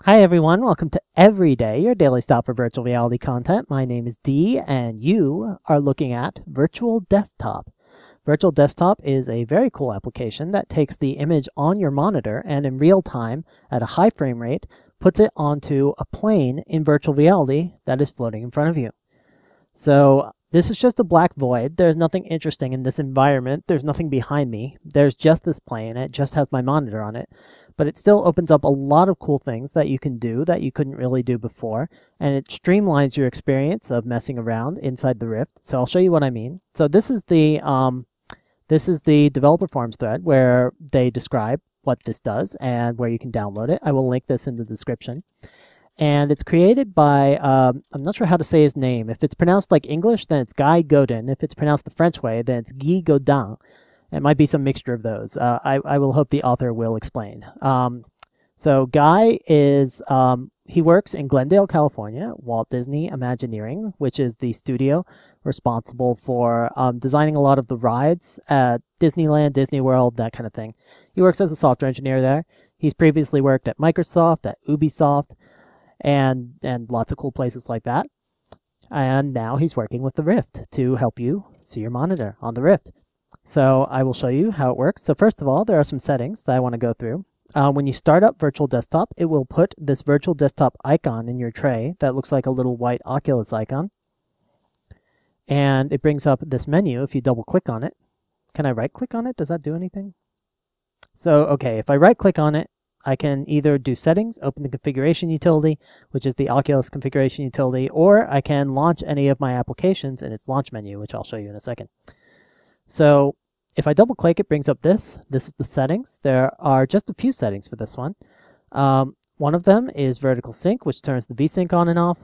Hi everyone, welcome to Everyday, your daily stop for virtual reality content. My name is Dee, and you are looking at Virtual Desktop. Virtual Desktop is a very cool application that takes the image on your monitor and in real time, at a high frame rate, puts it onto a plane in virtual reality that is floating in front of you. So this is just a black void. There's nothing interesting in this environment. There's nothing behind me. There's just this plane. It just has my monitor on it. But it still opens up a lot of cool things that you can do that you couldn't really do before, and it streamlines your experience of messing around inside the Rift. So I'll show you what I mean. So this is the developer forums thread where they describe what this does and where you can download it. I will link this in the description. And it's created by, I'm not sure how to say his name. If it's pronounced like English, then it's Guy Godin. If it's pronounced the French way, then it's Guy Godin. It might be some mixture of those. I will hope the author will explain. So Guy is, he works in Glendale, California, Walt Disney Imagineering, which is the studio responsible for designing a lot of the rides at Disneyland, Disney World, that kind of thing. He works as a software engineer there. He's previously worked at Microsoft, at Ubisoft, and lots of cool places like that. And now he's working with the Rift to help you see your monitor on the Rift. So I will show you how it works. So first of all, there are some settings that I want to go through. When you start up Virtual Desktop, it will put this Virtual Desktop icon in your tray that looks like a little white Oculus icon. And it brings up this menu if you double click on it. Can I right click on it? Does that do anything? So, okay, if I right click on it, I can either do settings, open the configuration utility, which is the Oculus configuration utility, or I can launch any of my applications in its launch menu, which I'll show you in a second. So if I double click, it brings up this. This is the settings. There are just a few settings for this one. One of them is vertical sync, which turns the VSync on and off.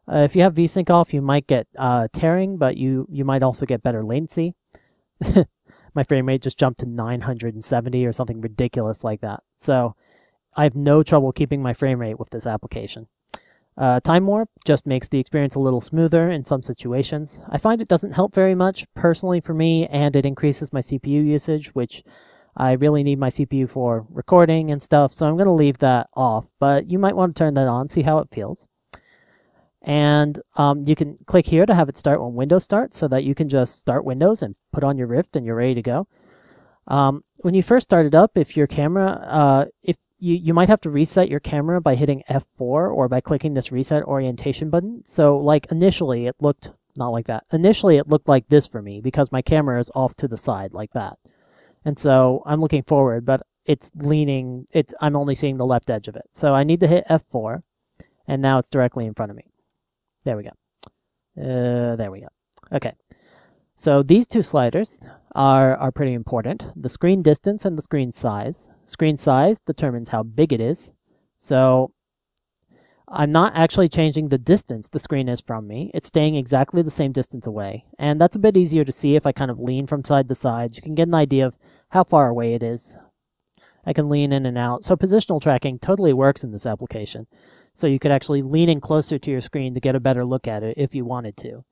If you have VSync off, you might get tearing, but you might also get better latency. My frame rate just jumped to 970 or something ridiculous like that. So I have no trouble keeping my frame rate with this application. Time warp just makes the experience a little smoother in some situations. I find it doesn't help very much personally for me, and it increases my CPU usage, which I really need my CPU for recording and stuff, so I'm going to leave that off, but you might want to turn that on, see how it feels. And you can click here to have it start when Windows starts, so that you can just start Windows and put on your Rift and you're ready to go. When you first start it up, if your camera, you might have to reset your camera by hitting F4 or by clicking this reset orientation button. So like initially it looked not like that. Initially it looked like this for me because my camera is off to the side like that. And so I'm looking forward, but it's leaning, I'm only seeing the left edge of it. So I need to hit F4 and now it's directly in front of me. There we go. There we go. Okay. So these two sliders are pretty important. The screen distance and the screen size. Screen size determines how big it is. So I'm not actually changing the distance the screen is from me. It's staying exactly the same distance away. And that's a bit easier to see if I kind of lean from side to side. You can get an idea of how far away it is. I can lean in and out. So positional tracking totally works in this application. So you could actually lean in closer to your screen to get a better look at it if you wanted to.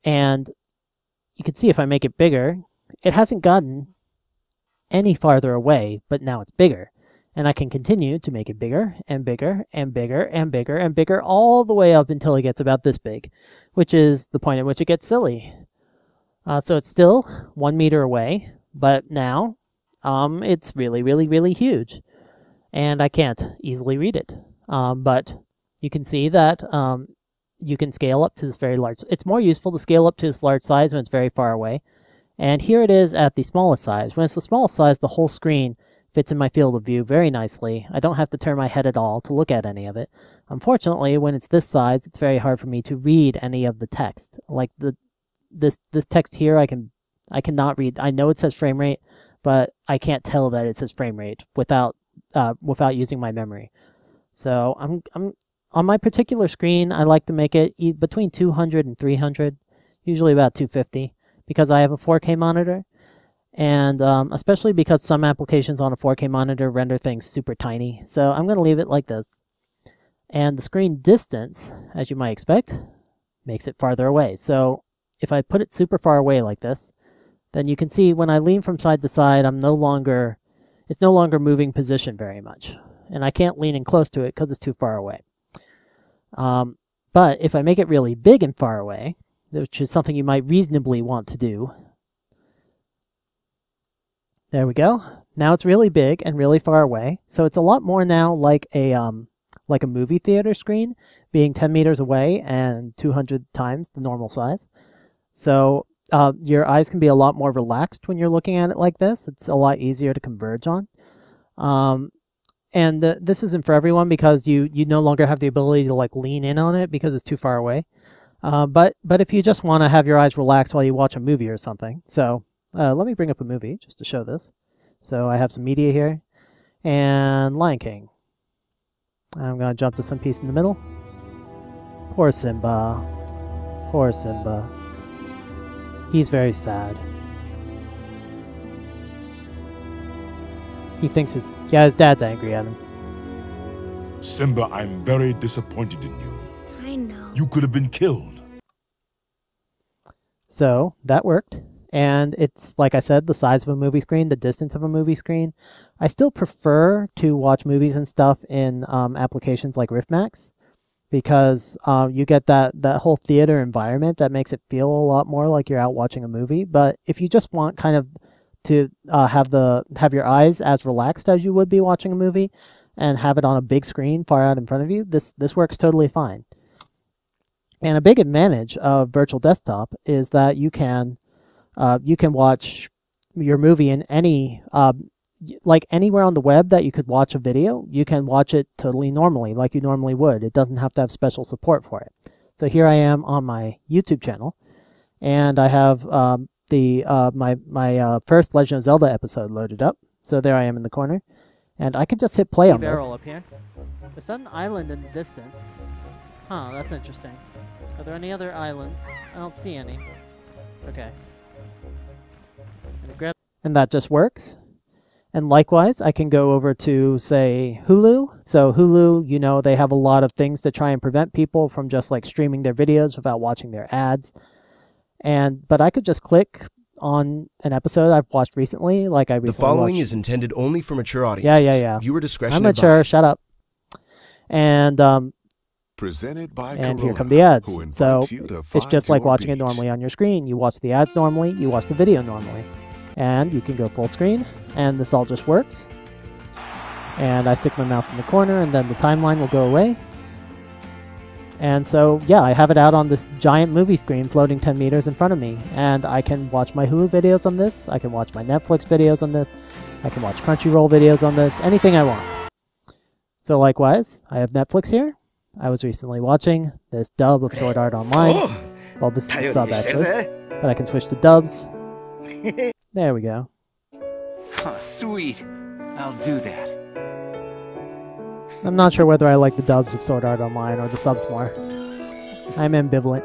And you can see if I make it bigger, it hasn't gotten any farther away, but now it's bigger. And I can continue to make it bigger and bigger and bigger and bigger and bigger all the way up until it gets about this big, which is the point at which it gets silly. So it's still 1 meter away, but now it's really, really, really huge. And I can't easily read it. But you can see that you can scale up to this very large. It's more useful to scale up to this large size when it's very far away. And here it is at the smallest size. When it's the smallest size, the whole screen fits in my field of view very nicely. I don't have to turn my head at all to look at any of it. Unfortunately, when it's this size, it's very hard for me to read any of the text. Like this text here, I cannot read. I know it says frame rate, but I can't tell that it says frame rate without using my memory. So I'm on my particular screen, I like to make it between 200 and 300, usually about 250, because I have a 4K monitor, and especially because some applications on a 4K monitor render things super tiny. So I'm going to leave it like this. And the screen distance, as you might expect, makes it farther away. So if I put it super far away like this, then you can see when I lean from side to side, it's no longer moving position very much. and I can't lean in close to it because it's too far away. But if I make it really big and far away, which is something you might reasonably want to do, there we go. Now it's really big and really far away, so it's a lot more now like a movie theater screen, being 10 meters away and 200 times the normal size. So your eyes can be a lot more relaxed when you're looking at it like this. It's a lot easier to converge on. And this isn't for everyone because you no longer have the ability to like lean in on it because it's too far away. But if you just want to have your eyes relaxed while you watch a movie or something. So let me bring up a movie just to show this. So I have some media here, and Lion King. I'm going to jump to some piece in the middle. Poor Simba. Poor Simba. He's very sad. He thinks his dad's angry at him. Simba, I'm very disappointed in you. I know. You could have been killed. So that worked. And it's, like I said, the size of a movie screen, the distance of a movie screen. I still prefer to watch movies and stuff in applications like RiffMax because you get that whole theater environment that makes it feel a lot more like you're out watching a movie. But if you just want kind of to have your eyes as relaxed as you would be watching a movie and have it on a big screen far out in front of you, this works totally fine. And a big advantage of virtual desktop is that you can watch your movie in any, like anywhere on the web that you could watch a video, you can watch it totally normally, like you normally would. It doesn't have to have special support for it. So here I am on my YouTube channel, and I have my first Legend of Zelda episode loaded up. So there I am in the corner, and I can just hit play on this. Up here. There's an island in the distance. Huh, that's interesting. Are there any other islands? I don't see any. Okay. And that just works. And likewise, I can go over to, say, Hulu. So Hulu, you know, they have a lot of things to try and prevent people from just like streaming their videos without watching their ads. But I could just click on an episode I've watched recently, like I recently The following watched. is intended only for mature audiences. Yeah. Viewer discretion I'm mature, advised. shut up. And Presented by and Corona, here come the ads. who So invites you to it's just find like your watching it beach. normally on your screen. You watch the ads normally, you watch the video normally. And you can go full screen, and this all just works. And I stick my mouse in the corner, and then the timeline will go away. And so, yeah, I have it out on this giant movie screen floating 10 meters in front of me. And I can watch my Hulu videos on this. I can watch my Netflix videos on this. I can watch Crunchyroll videos on this. Anything I want. So likewise, I have Netflix here. I was recently watching this dub of Sword Art Online. Well, this is sub, actually. But I can switch to dubs. There we go. Oh, sweet. I'll do that. I'm not sure whether I like the dubs of Sword Art Online or the subs more. I'm ambivalent.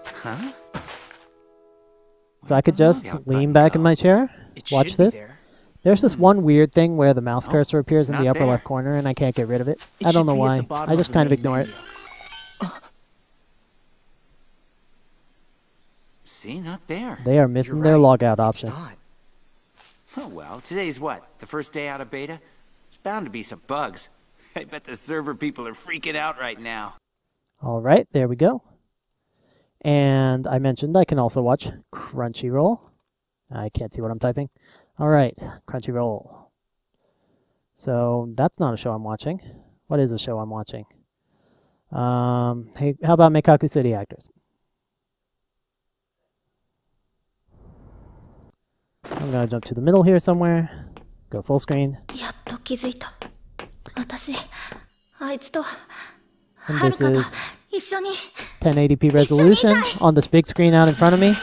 Huh? So I could just lean back in my chair, watch this. There's this one weird thing where the mouse cursor appears in the upper left corner and I can't get rid of it. I don't know why. I just kind of ignore it. See, not there. They are missing their logout option. Oh well, today's what? The first day out of beta? There's bound to be some bugs. I bet the server people are freaking out right now. Alright, there we go. And I mentioned I can also watch Crunchyroll. I can't see what I'm typing. Alright, Crunchyroll. So that's not a show I'm watching. What is a show I'm watching? Hey, how about Meikaku City Actors? I'm gonna jump to the middle here somewhere. Go full screen. And this is 1080p resolution on this big screen out in front of me.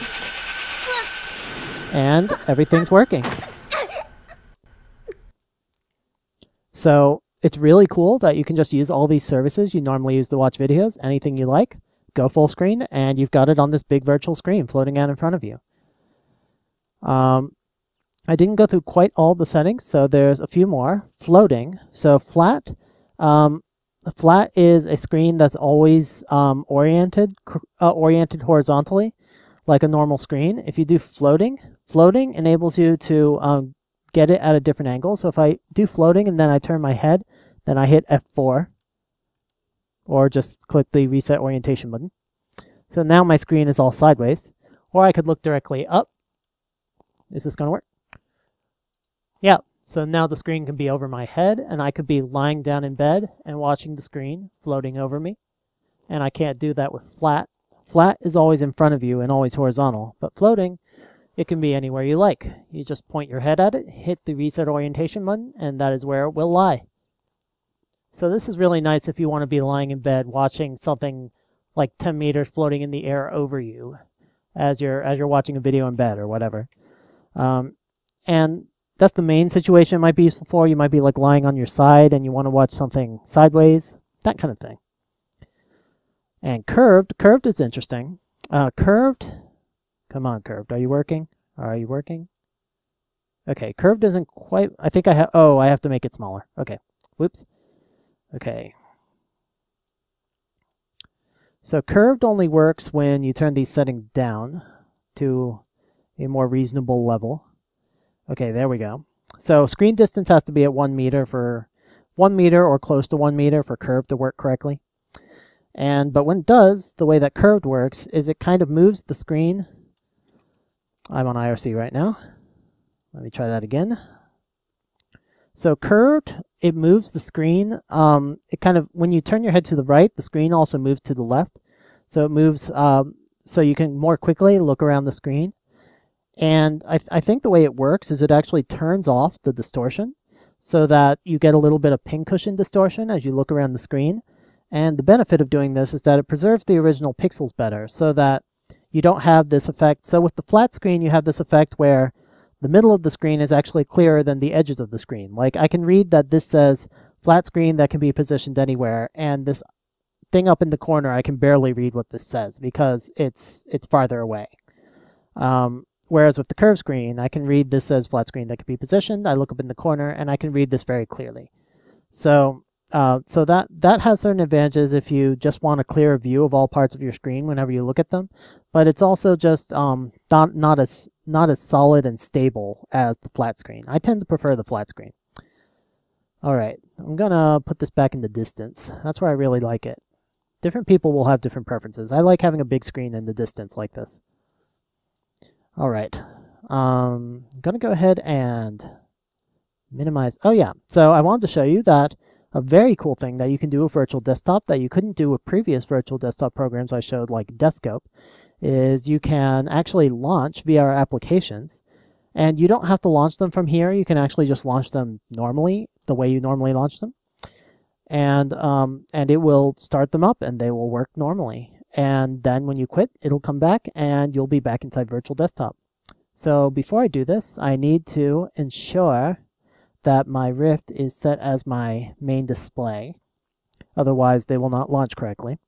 And everything's working. So it's really cool that you can just use all these services you normally use to watch videos, anything you like, go full screen, and you've got it on this big virtual screen floating out in front of you. I didn't go through quite all the settings, so there's a few more. Floating. So flat. Flat is a screen that's always oriented horizontally, like a normal screen. If you do floating, floating enables you to get it at a different angle. So if I do floating and then I turn my head Then I hit F4, or just click the reset orientation button. So now my screen is all sideways, or I could look directly up. Is this going to work? Yeah, so now the screen can be over my head, and I could be lying down in bed and watching the screen floating over me. And I can't do that with flat. Flat is always in front of you and always horizontal, but floating, it can be anywhere you like. You just point your head at it, hit the reset orientation button, and that is where it will lie. So this is really nice if you want to be lying in bed watching something like 10 meters floating in the air over you as you're watching a video in bed or whatever. And that's the main situation it might be useful for. You might be like lying on your side and you want to watch something sideways, that kind of thing. And curved is interesting. Curved, come on, curved, are you working? Are you working? Okay, curved isn't quite, I think I have, oh, I have to make it smaller. Okay, whoops. Okay. So curved only works when you turn these settings down to a more reasonable level. Okay, there we go. So screen distance has to be at 1 meter for 1 meter or close to 1 meter for curved to work correctly. But when it does, the way that curved works is it kind of moves the screen. I'm on IRC right now. Let me try that again. So curved, it moves the screen. It kind of, when you turn your head to the right, the screen also moves to the left. So it moves, so you can more quickly look around the screen. And I think the way it works is it actually turns off the distortion so that you get a little bit of pincushion distortion as you look around the screen. And the benefit of doing this is that it preserves the original pixels better so that you don't have this effect. So with the flat screen, you have this effect where the middle of the screen is actually clearer than the edges of the screen. Like I can read that this says flat screen that can be positioned anywhere, and this thing up in the corner, I can barely read what this says because it's farther away. Whereas with the curved screen, I can read this says flat screen that can be positioned. I look up in the corner and I can read this very clearly. So that has certain advantages if you just want a clearer view of all parts of your screen whenever you look at them. But it's also just not as solid and stable as the flat screen. I tend to prefer the flat screen. All right, I'm gonna put this back into distance. That's where I really like it. Different people will have different preferences. I like having a big screen in the distance like this. All right, I'm gonna go ahead and minimize. Oh yeah, so I wanted to show you that a very cool thing that you can do with Virtual Desktop that you couldn't do with previous Virtual Desktop programs I showed, like Desktop, is you can actually launch VR applications, and you don't have to launch them from here. You can actually just launch them normally, the way you normally launch them, and it will start them up, and they will work normally. And then when you quit, it'll come back, and you'll be back inside Virtual Desktop. So before I do this, I need to ensure that my Rift is set as my main display. Otherwise, they will not launch correctly.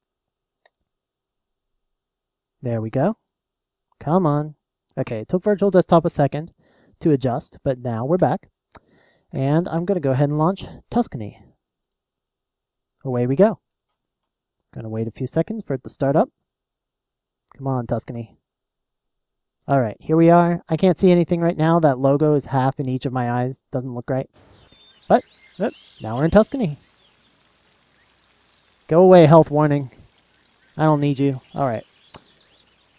There we go. Come on. Okay, it took Virtual Desktop a second to adjust, but now we're back. And I'm going to go ahead and launch Tuscany. Away we go. Going to wait a few seconds for it to start up. Come on, Tuscany. All right, here we are. I can't see anything right now. That logo is half in each of my eyes. Doesn't look right. But now we're in Tuscany. Go away, health warning. I don't need you. All right.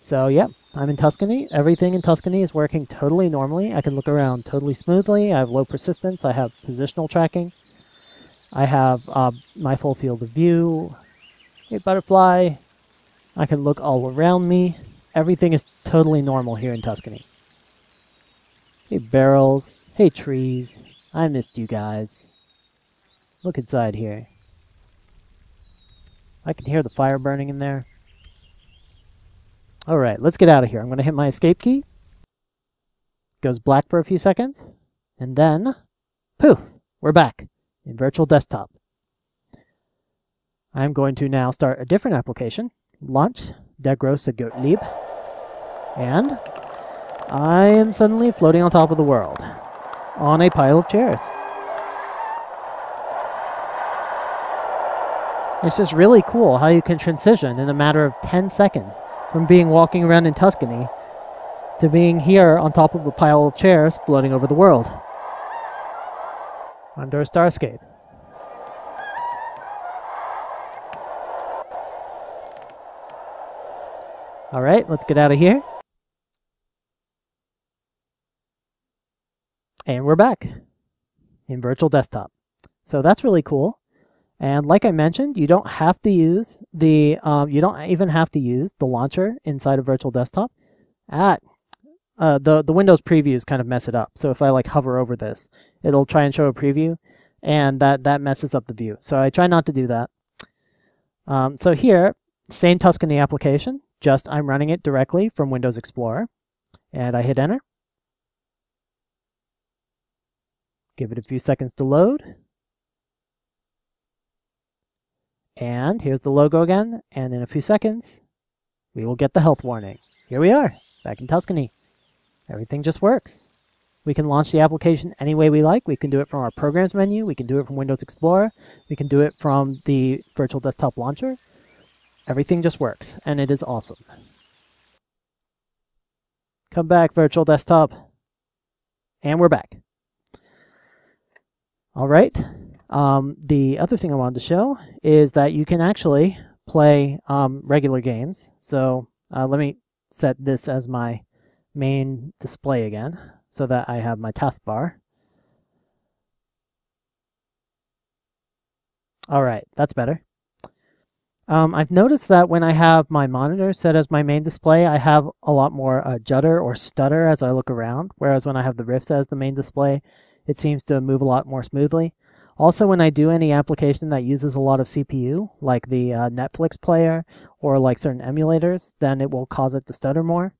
So, yeah, I'm in Tuscany. Everything in Tuscany is working totally normally. I can look around totally smoothly. I have low persistence. I have positional tracking. I have my full field of view. Hey, butterfly. I can look all around me. Everything is totally normal here in Tuscany. Hey, barrels. Hey, trees. I missed you guys. Look inside here. I can hear the fire burning in there. Alright, let's get out of here. I'm going to hit my escape key. Goes black for a few seconds. And then, poof, we're back in Virtual Desktop. I'm going to now start a different application. Launch Der große Gottlieb. And I am suddenly floating on top of the world on a pile of chairs. It's just really cool how you can transition in a matter of 10 seconds from being walking around in Tuscany to being here on top of a pile of chairs floating over the world under a starscape. All right, let's get out of here. And we're back in virtual desktop. So that's really cool. And like I mentioned, you don't have to use the you don't even have to use the launcher inside of virtual desktop. The Windows previews kind of mess it up. So if I like hover over this, it'll try and show a preview, and that messes up the view. So I try not to do that. So here, same Tuscany application, just I'm running it directly from Windows Explorer, and I hit enter. Give it a few seconds to load. And here's the logo again, and in a few seconds, we will get the health warning. Here we are, back in Tuscany. Everything just works. We can launch the application any way we like. We can do it from our Programs menu. We can do it from Windows Explorer. We can do it from the Virtual Desktop Launcher. Everything just works, and it is awesome. Come back, Virtual Desktop. And we're back. All right. The other thing I wanted to show is that you can actually play regular games. So let me set this as my main display again so that I have my taskbar. All right, that's better. I've noticed that when I have my monitor set as my main display, I have a lot more judder or stutter as I look around, whereas when I have the Rift as the main display, it seems to move a lot more smoothly. Also, when I do any application that uses a lot of CPU, like the Netflix player or like certain emulators, then it will cause it to stutter more.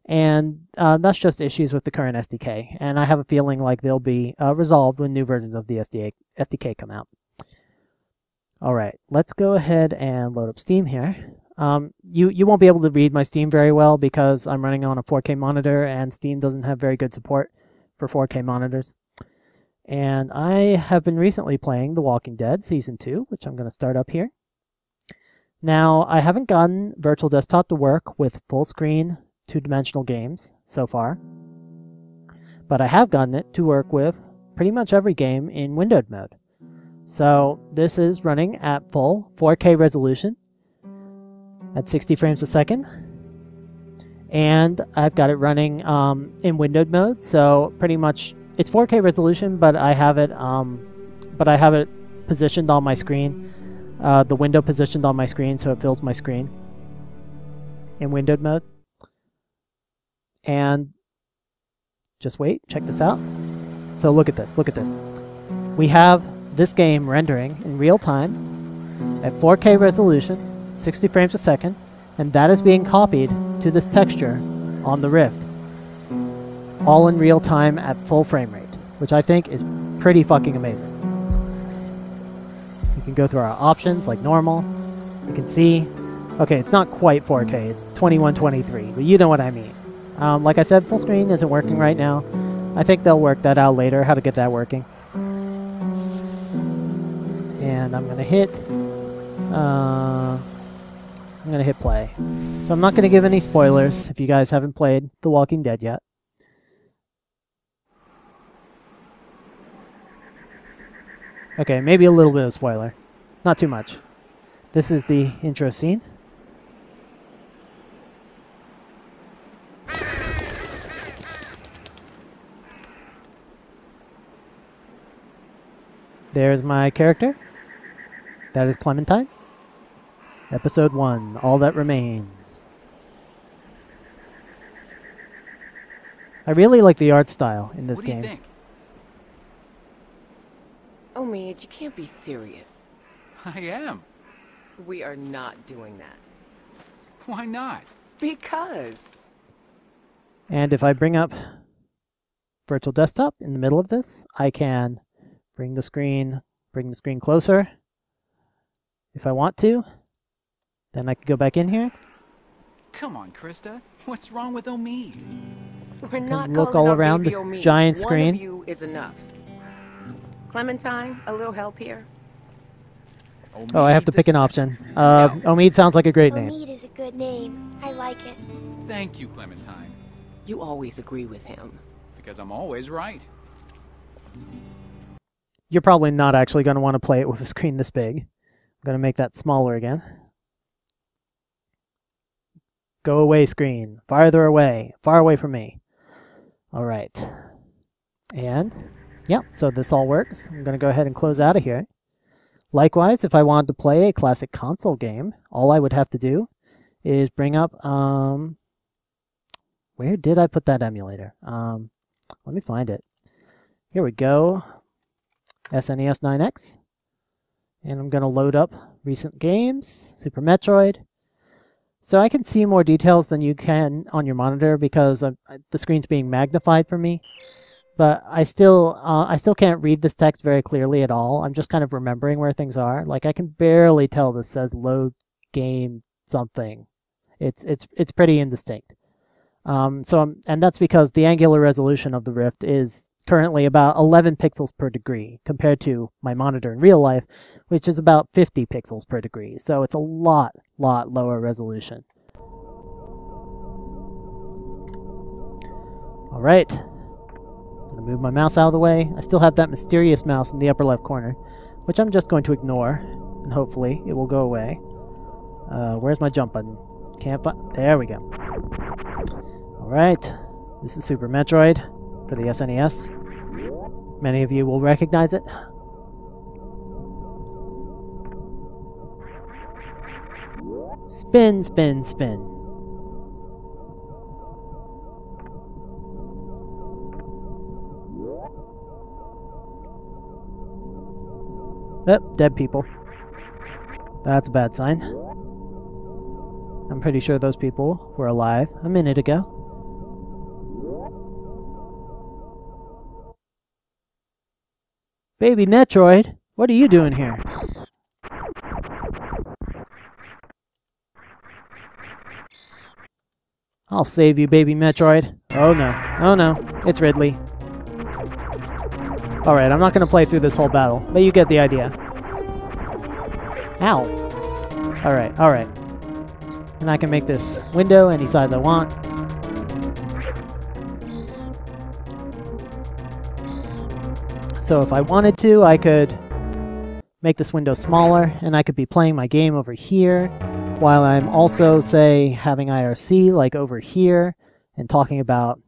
And that's just issues with the current SDK. And I have a feeling like they'll be resolved when new versions of the SDK come out. All right, let's go ahead and load up Steam here. You won't be able to read my Steam very well because I'm running on a 4K monitor and Steam doesn't have very good support for 4K monitors. And I have been recently playing The Walking Dead Season 2, which I'm going to start up here. Now, I haven't gotten Virtual Desktop to work with full-screen, two-dimensional games so far, but I have gotten it to work with pretty much every game in windowed mode. So this is running at full 4K resolution at 60 frames a second, and I've got it running in windowed mode, so pretty much it's 4K resolution, but I have it positioned on my screen, the window positioned on my screen, so it fills my screen in windowed mode. And just wait, check this out. So look at this, look at this. We have this game rendering in real time at 4K resolution, 60 frames a second, and that is being copied to this texture on the Rift. All in real time at full frame rate, which I think is pretty fucking amazing. You can go through our options like normal. You can see, okay, it's not quite 4K, it's 2123, but you know what I mean. Like I said, full screen isn't working right now. I think they'll work that out later, how to get that working. And I'm gonna hit play. So I'm not gonna give any spoilers if you guys haven't played The Walking Dead yet. Okay, maybe a little bit of spoiler. Not too much. This is the intro scene. There's my character. That is Clementine. Episode 1, All That Remains. I really like the art style in this game. What do you think? Oh, Mead, you can't be serious. I am. We are not doing that. Why not? Because. And if I bring up Virtual Desktop in the middle of this, I can bring the screen closer if I want to. Then I can go back in here. Come on, Krista. What's wrong with Omid? We're not look calling all our around baby this Omid. giant One screen. of you is enough. Clementine, a little help here? Oh, I have to pick an option. Omid sounds like a great name. Omid is a good name. I like it. Thank you, Clementine. You always agree with him. Because I'm always right. You're probably not actually going to want to play it with a screen this big. I'm going to make that smaller again. Go away, screen. Farther away. Far away from me. All right. And, yeah, so this all works. I'm going to go ahead and close out of here. Likewise, if I wanted to play a classic console game, all I would have to do is bring up, where did I put that emulator? Let me find it. Here we go. SNES 9X. And I'm going to load up recent games, Super Metroid. So I can see more details than you can on your monitor because the screen's being magnified for me. But I still can't read this text very clearly at all. I'm just kind of remembering where things are. Like I can barely tell this says load game something. It's pretty indistinct. And that's because the angular resolution of the Rift is currently about 11 pixels per degree compared to my monitor in real life, which is about 50 pixels per degree. So it's a lot lower resolution. All right. I'm going to move my mouse out of the way. I still have that mysterious mouse in the upper left corner, which I'm just going to ignore, and hopefully it will go away. Where's my jump button? Can't find... There we go. Alright. This is Super Metroid for the SNES. Many of you will recognize it. Spin, spin, spin. Oh, dead people. That's a bad sign. I'm pretty sure those people were alive a minute ago. Baby Metroid, what are you doing here? I'll save you, Baby Metroid. Oh no, oh no, it's Ridley. Alright, I'm not going to play through this whole battle, but you get the idea. Ow. Alright, alright. And I can make this window any size I want. So if I wanted to, I could make this window smaller, and I could be playing my game over here, while I'm also, say, having IRC, like over here, and talking about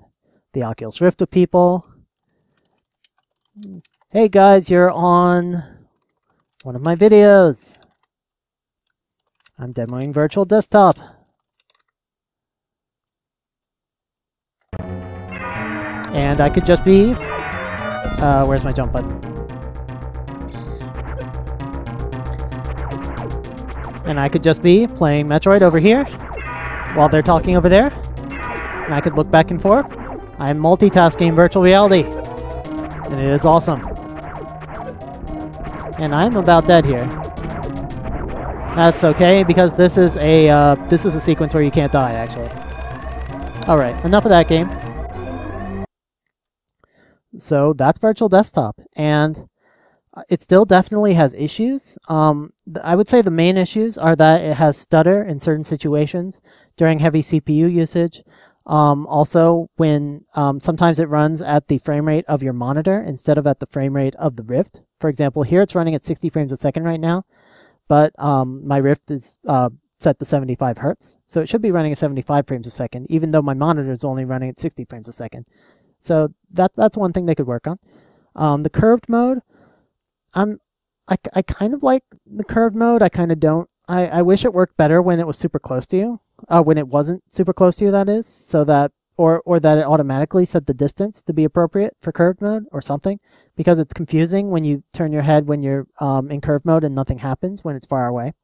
the Oculus Rift with people. Hey guys, you're on one of my videos. I'm demoing virtual desktop. And I could just be... where's my jump button? And I could just be playing Metroid over here while they're talking over there. And I could look back and forth. I'm multitasking virtual reality. And it is awesome. And I'm about dead here. That's okay, because this is a sequence where you can't die, actually. Alright, enough of that game. So that's virtual desktop, and it still definitely has issues. I would say the main issues are that it has stutter in certain situations during heavy CPU usage. Also, when sometimes it runs at the frame rate of your monitor instead of at the frame rate of the Rift. For example, here it's running at 60 frames a second right now, but my Rift is set to 75 Hertz, so it should be running at 75 frames a second, even though my monitor is only running at 60 frames a second. So that's one thing they could work on. The curved mode, I kind of like the curved mode. I kind of don't. I wish it worked better when it was super close to you. When it wasn't super close to you, that is, so that or that it automatically set the distance to be appropriate for curved mode or something, because it's confusing when you turn your head when you're in curved mode and nothing happens when it's far away.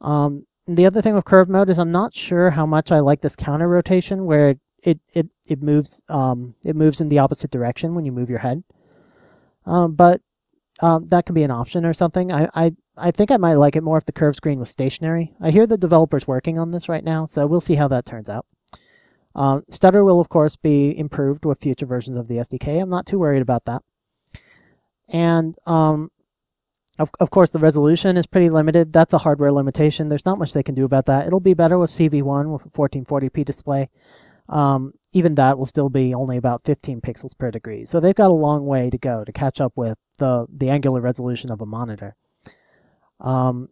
The other thing with curved mode is I'm not sure how much I like this counter rotation where it moves in the opposite direction when you move your head. But that could be an option or something. I think I might like it more if the curved screen was stationary. I hear the developers working on this right now, so we'll see how that turns out. Stutter will, of course, be improved with future versions of the SDK. I'm not too worried about that. And, of course, the resolution is pretty limited. That's a hardware limitation. There's not much they can do about that. It'll be better with CV1 with a 1440p display. Even that will still be only about 15 pixels per degree. So they've got a long way to go to catch up with the angular resolution of a monitor. And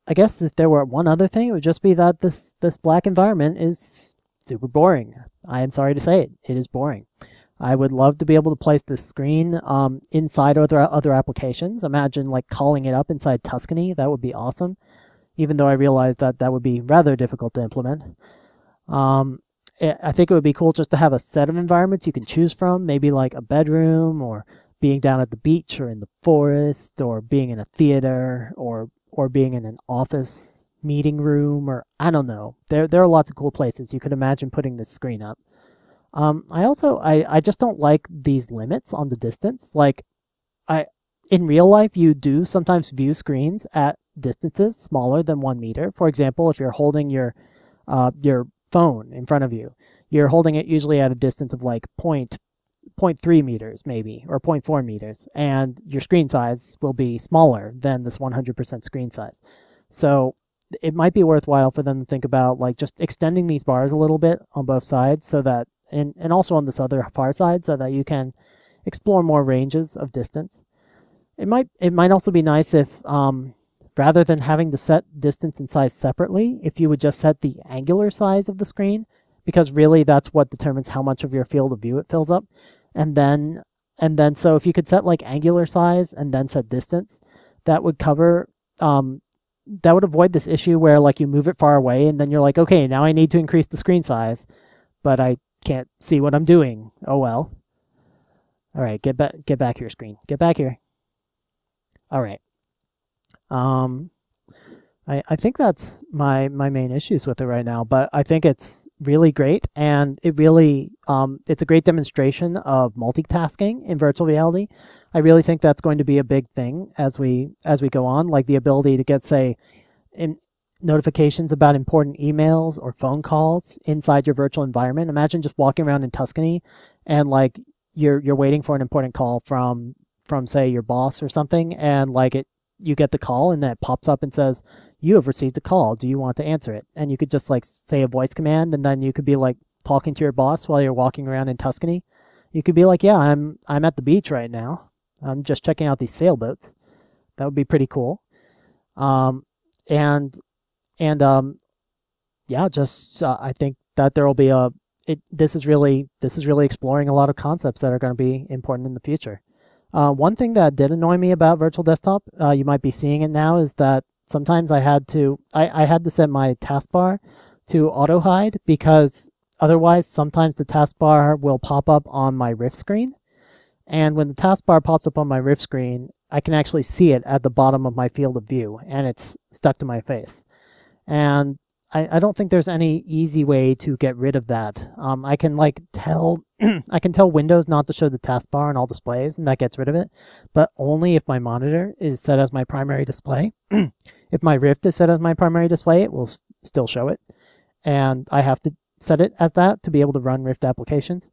I guess if there were one other thing, it would just be that this black environment is super boring. I am sorry to say it. It is boring. I would love to be able to place this screen inside other applications. Imagine like calling it up inside Tuscany. That would be awesome. Even though I realize that that would be rather difficult to implement. I think it would be cool just to have a set of environments you can choose from. Maybe like a bedroom, or being down at the beach, or in the forest, or being in a theater, or being in an office meeting room, or I don't know. There are lots of cool places you could imagine putting this screen up. I just don't like these limits on the distance. Like, in real life, you do sometimes view screens at distances smaller than 1 meter. For example, if you're holding your phone in front of you, you're holding it usually at a distance of like 0.3 meters maybe, or 0.4 meters, and your screen size will be smaller than this 100% screen size. So it might be worthwhile for them to think about like just extending these bars a little bit on both sides, so that and also on this other far side, so that you can explore more ranges of distance. It might also be nice if rather than having to set distance and size separately, if you would just set the angular size of the screen, because really that's what determines how much of your field of view it fills up. And then so if you could set like angular size and then set distance, that would cover that would avoid this issue where like you move it far away and then you're like, okay, now I need to increase the screen size, but I can't see what I'm doing. Oh well. All right, get back here, screen. Get back here. All right. I think that's my main issues with it right now, but I think it's really great, and it really it's a great demonstration of multitasking in virtual reality. I really think that's going to be a big thing as we go on, like the ability to get, say, notifications about important emails or phone calls inside your virtual environment. Imagine just walking around in Tuscany and like you're waiting for an important call from say your boss or something, and like you get the call and then it pops up and says, you have received a call. Do you want to answer it? And you could just like say a voice command, and then you could be like talking to your boss while you're walking around in Tuscany. You could be like, yeah, I'm at the beach right now. I'm just checking out these sailboats. That would be pretty cool. Yeah, just I think that there will be this is really exploring a lot of concepts that are going to be important in the future. One thing that did annoy me about Virtual Desktop, you might be seeing it now, is that sometimes I had to set my taskbar to auto hide, because otherwise sometimes the taskbar will pop up on my Rift screen. And when the taskbar pops up on my Rift screen, I can actually see it at the bottom of my field of view, and it's stuck to my face. And I don't think there's any easy way to get rid of that. I can like tell I can tell Windows not to show the taskbar on all displays, and that gets rid of it, but only if my monitor is set as my primary display. If my Rift is set as my primary display, it will still show it, and I have to set it as that to be able to run Rift applications.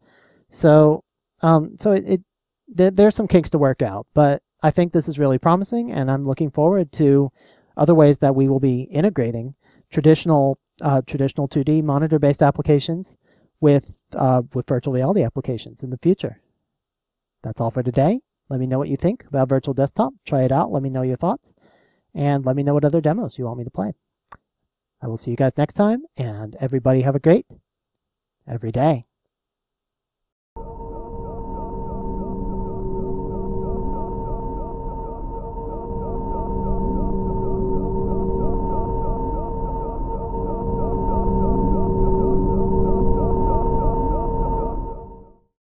So there's some kinks to work out, but I think this is really promising, and I'm looking forward to other ways that we will be integrating traditional 2D monitor-based applications with virtual reality applications in the future. That's all for today. Let me know what you think about Virtual Desktop. Try it out. Let me know your thoughts, and let me know what other demos you want me to play. I will see you guys next time, and everybody have a great every day.